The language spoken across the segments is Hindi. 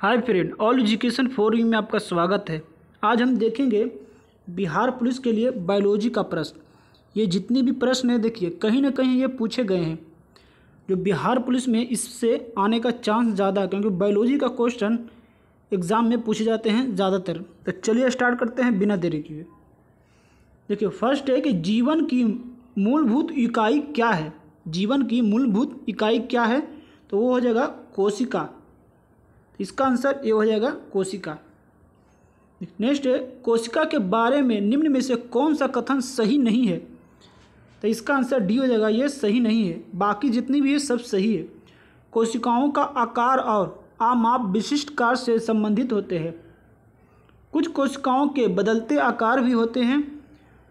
Hi friend, all education for you में आपका स्वागत है। आज हम देखेंगे बिहार पुलिस के लिए बायोलॉजी का प्रश्न। ये जितने भी प्रश्न हैं देखिए कहीं ना कहीं ये पूछे गए हैं। जो बिहार पुलिस में इससे आने का चांस ज़्यादा है क्योंकि बायोलॉजी का क्वेश्चन एग्ज़ाम में पूछे जाते हैं ज़्यादातर। तो चलिए स्टार्ट करते हैं बिना देरी किए। देखिए फर्स्ट है कि जीवन की मूलभूत इकाई क्या है। जीवन की मूलभूत इकाई क्या है तो वो हो जाएगा कोशिका। इसका आंसर ये हो जाएगा कोशिका। नेक्स्ट है कोशिका के बारे में निम्न में से कौन सा कथन सही नहीं है। तो इसका आंसर डी हो जाएगा, ये सही नहीं है। बाकी जितनी भी है सब सही है। कोशिकाओं का आकार और आमाप विशिष्ट कार्य से संबंधित होते हैं। कुछ कोशिकाओं के बदलते आकार भी होते हैं।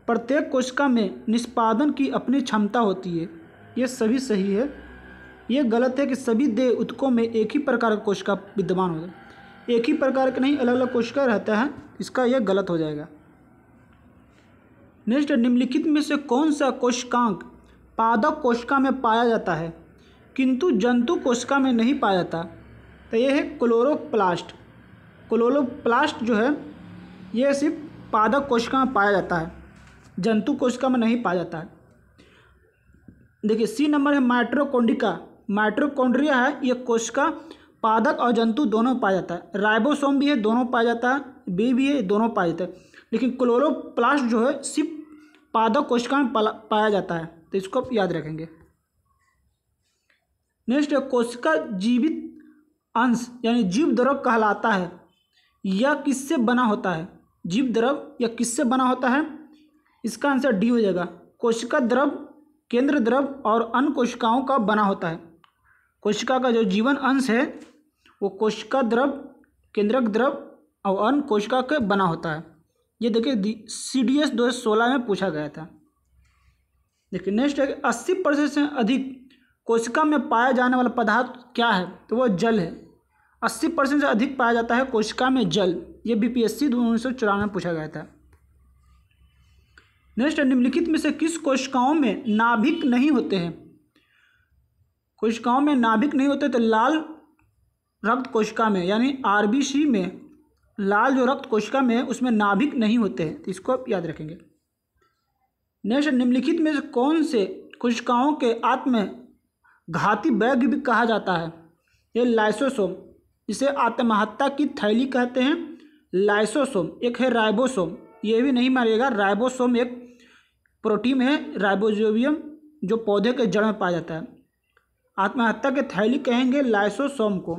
प्रत्येक कोशिका में निष्पादन की अपनी क्षमता होती है। ये सभी सही है। ये गलत है कि सभी देह ऊतकों में एक ही प्रकार का कोशिका विद्यमान होता है। एक ही प्रकार का नहीं, अलग अलग कोशिका रहता है। इसका यह गलत हो जाएगा। नेक्स्ट, निम्नलिखित में से कौन सा कोशिकांग पादप कोशिका में पाया जाता है किंतु जंतु कोशिका में नहीं पाया जाता। तो यह है क्लोरोप्लास्ट। क्लोरोप्लास्ट जो है यह सिर्फ पादप कोशिका में पाया जाता है, जंतु कोशिका में नहीं पाया जाता है। देखिए सी नंबर है माइटोकॉन्ड्रिया। माइटोकॉन्ड्रिया है ये कोशिका पादप और जंतु दोनों पाया जाता है। राइबोसोम भी है, दोनों पाया जाता है। बी भी है, दोनों पाया जाता है। लेकिन क्लोरोप्लास्ट जो है सिर्फ पादप कोशिका में पाया जाता है। तो इसको आप याद रखेंगे। नेक्स्ट है कोशिका जीवित अंश यानी जीव द्रव कहलाता है। यह किससे बना होता है। जीव द्रव या किससे बना होता है। इसका आंसर डी हो जाएगा। कोशिका द्रव, केंद्र द्रव और अन्य कोशिकाओं का बना होता है। कोशिका का जो जीवन अंश है वो कोशिका द्रव, केंद्रक द्रव और अन्य कोशिका के बना होता है। ये देखिए CDS 2016 में पूछा गया था। देखिए नेक्स्ट है 80% से अधिक कोशिका में पाया जाने वाला पदार्थ क्या है तो वह जल है। 80% से अधिक पाया जाता है कोशिका में जल। ये BPSC 1994 में पूछा गया था। नेक्स्ट, निम्नलिखित में से किस कोशिकाओं में नाभिक नहीं होते हैं। कोशिकाओं में नाभिक नहीं होते तो लाल रक्त कोशिका में यानी RBC में लाल जो रक्त कोशिका में है उसमें नाभिक नहीं होते हैं। तो इसको आप याद रखेंगे। नेक्स्ट, निम्नलिखित में से कौन से कोशिकाओं के आत्मघाती बैग भी कहा जाता है। ये लाइसोसोम, इसे आत्महत्या की थैली कहते हैं। लाइसोसोम एक है राइबोसोम, ये भी नहीं मारिएगा। राइबोसोम एक प्रोटीन है, राइबोजोबियम, जो पौधे के जड़ में पाया जाता है। आत्महत्या के थैली कहेंगे लाइसोसोम को।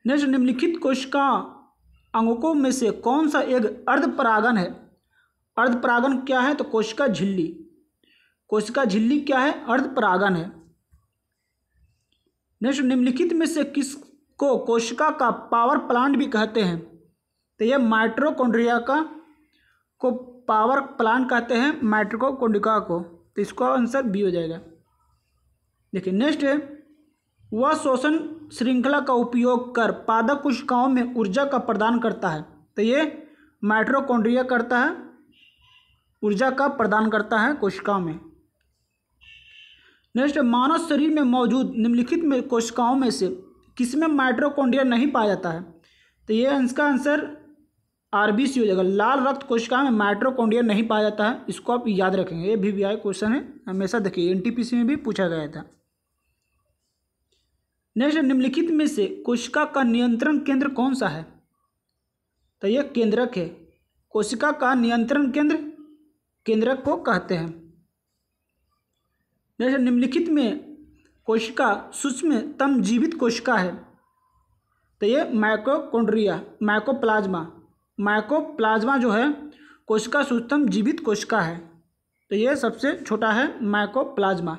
नेक्स्ट, निम्नलिखित कोशिका अंगकों में से कौन सा एक अर्धपरागन है। अर्धपरागन क्या है तो कोशिका झिल्ली। कोशिका झिल्ली क्या है, अर्धपरागन है। नेक्स्ट, निम्नलिखित में से किसको कोशिका का पावर प्लांट भी कहते हैं। तो यह माइटोकॉन्ड्रिया को पावर प्लांट कहते हैं, माइटोकॉन्ड्रिया को। तो इसको आंसर बी हो जाएगा। देखिए नेक्स्ट है वह श्वसन श्रृंखला का उपयोग कर पादप कोशिकाओं में ऊर्जा का प्रदान करता है। तो ये माइटोकॉन्ड्रिया करता है, ऊर्जा का प्रदान करता है कोशिकाओं में। नेक्स्ट, मानव शरीर में मौजूद निम्नलिखित में कोशिकाओं में से किसमें माइटोकॉन्ड्रिया नहीं पाया जाता है। तो ये इसका आंसर RBC हो जाएगा। लाल रक्त कोशिका में माइटोकॉन्ड्रिया नहीं पाया जाता है। इसको आप याद रखेंगे। ये VVI क्वेश्चन है, हमेशा देखिए NTPC में भी पूछा गया था। नेक्स्ट, निम्नलिखित में से कोशिका का नियंत्रण केंद्र कौन सा है। तो यह केंद्रक है। कोशिका का नियंत्रण केंद्र केंद्रक को कहते हैं। नेक्स्ट, निम्नलिखित में कोशिका सूक्ष्मतम जीवित कोशिका है। तो ये माइटोकॉन्ड्रिया, माइकोप्लाज्मा जो है कोशिका सूक्ष्मतम जीवित कोशिका है। तो ये सबसे छोटा है माइकोप्लाज्मा।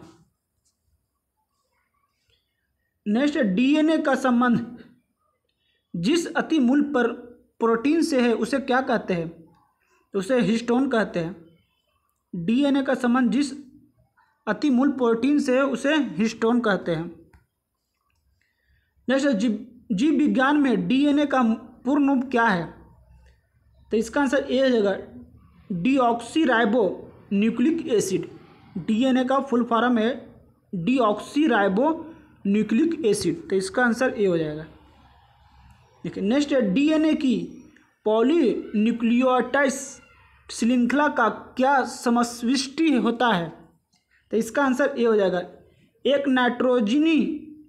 नेक्स्ट, DNA का संबंध जिस अति मूल पर प्रोटीन से है उसे क्या कहते हैं तो उसे हिस्टोन कहते हैं। DNA का संबंध जिस अति मूल प्रोटीन से है उसे हिस्टोन कहते हैं। नेक्स्ट, जीव विज्ञान में DNA का पूर्ण रूप क्या है। तो इसका आंसर ए हो जाएगा, डीऑक्सीराइबो न्यूक्लिक एसिड। DNA का फुल फॉर्म है डीऑक्सीराइबो न्यूक्लिक एसिड, तो इसका आंसर ए हो जाएगा। देखिए नेक्स्ट है डीएनए की पॉलीन्यूक्लियोटाइड श्रृंखला का क्या समविष्टि होता है, तो इसका आंसर ए हो जाएगा। एक नाइट्रोजनी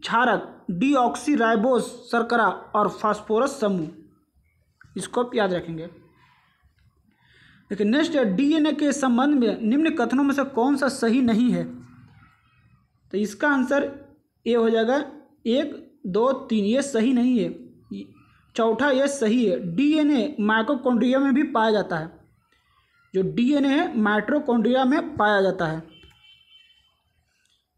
क्षारक, डीऑक्सीराइबोस शर्करा और फास्फोरस समूह, इसको आप याद रखेंगे। देखिए नेक्स्ट है डीएनए के संबंध में निम्न कथनों में से कौन सा सही नहीं है, तो इसका आंसर ए हो जाएगा। 1, 2, 3 ये सही नहीं है। चौथा ये सही है। डीएनए माइटोकॉन्ड्रिया में भी पाया जाता है। जो डीएनए है माइटोकॉन्ड्रिया में पाया जाता है।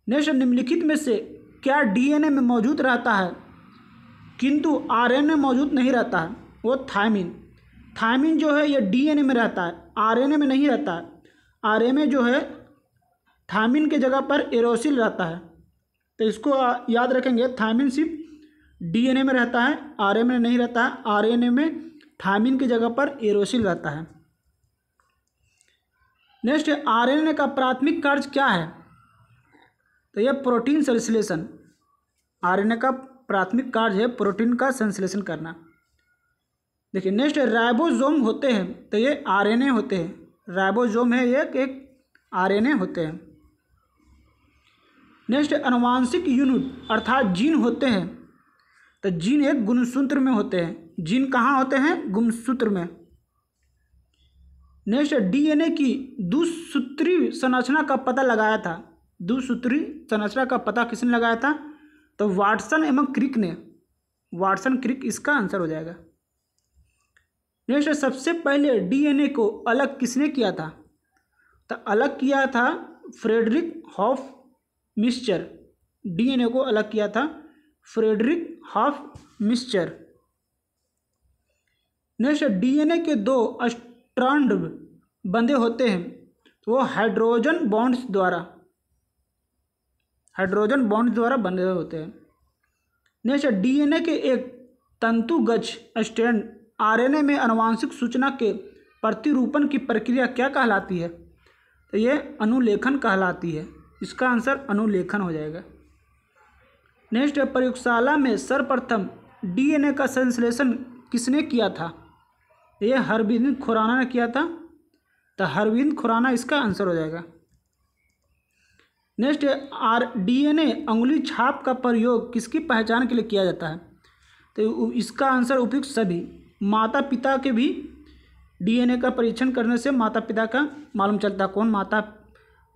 नेक्स्ट निम्नलिखित में से क्या डीएनए में मौजूद रहता है किंतु आरएनए मौजूद नहीं रहता है, वो थायमिन। थायमिन जो है ये डीएनए में रहता है, आरएनए में नहीं रहता है। आरएनए जो है थायमिन के जगह पर एरोसिल रहता है, तो इसको याद रखेंगे। थायमिन सिर्फ डीएनए में रहता है, आरएनए में नहीं रहता है। आरएनए में थायमिन की जगह पर एरोसिल रहता है। नेक्स्ट है आरएनए का प्राथमिक कार्य क्या है, तो यह प्रोटीन संश्लेषण। आरएनए का प्राथमिक कार्य है प्रोटीन का संश्लेषण करना। देखिए नेक्स्ट है राइबोसोम होते हैं, तो ये आरएनए होते हैं। राइबोसोम है ये एक आरएनए होते हैं। नेक्स्ट अनुवांशिक यूनिट अर्थात जीन होते हैं, तो जीन एक गुणसूत्र में होते हैं। जीन कहाँ होते हैं, गुणसूत्र में। नेक्स्ट डीएनए की द्विसूत्री संरचना का पता लगाया था। द्विसूत्री संरचना का पता किसने लगाया था, तो वाटसन एवं क्रिक ने। वाटसन क्रिक इसका आंसर हो जाएगा। नेक्स्ट सबसे पहले डीएनए को अलग किसने किया था, तो अलग किया था फ्रेडरिक हॉफ मिस्चर। डीएनए को अलग किया था फ्रेडरिक हॉफ मिस्चर। नेक्स्ट द्विएनए के 2 स्ट्रैंड बंधे होते हैं, तो वो हाइड्रोजन बॉन्ड्स द्वारा बंधे होते हैं। नेक्स्ट डीएनए के एक तंतुगत स्ट्रैंड आरएनए में आनुवंशिक सूचना के प्रतिरूपण की प्रक्रिया क्या कहलाती है, तो ये अनुलेखन कहलाती है। इसका आंसर अनुलेखन हो जाएगा। नेक्स्ट प्रयोगशाला में सर्वप्रथम डीएनए का संश्लेषण किसने किया था, ये हरविंद खुराना ने किया था, तो हरविंद खुराना इसका आंसर हो जाएगा। नेक्स्ट डीएनए अंगुली छाप का प्रयोग किसकी पहचान के लिए किया जाता है, तो इसका आंसर उपयुक्त सभी। माता पिता के भी डीएनए का परीक्षण करने से माता पिता का मालूम चलता है। कौन माता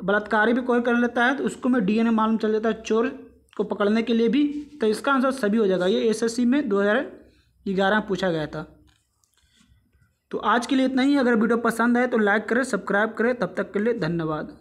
बलात्कारी भी कोई कर लेता है तो उसको में डीएनए मालूम चल जाता है, चोर को पकड़ने के लिए भी, तो इसका आंसर सभी हो जाएगा। ये एसएससी में 2011 में पूछा गया था। तो आज के लिए इतना ही। अगर वीडियो पसंद आए तो लाइक करें, सब्सक्राइब करें। तब तक के लिए धन्यवाद।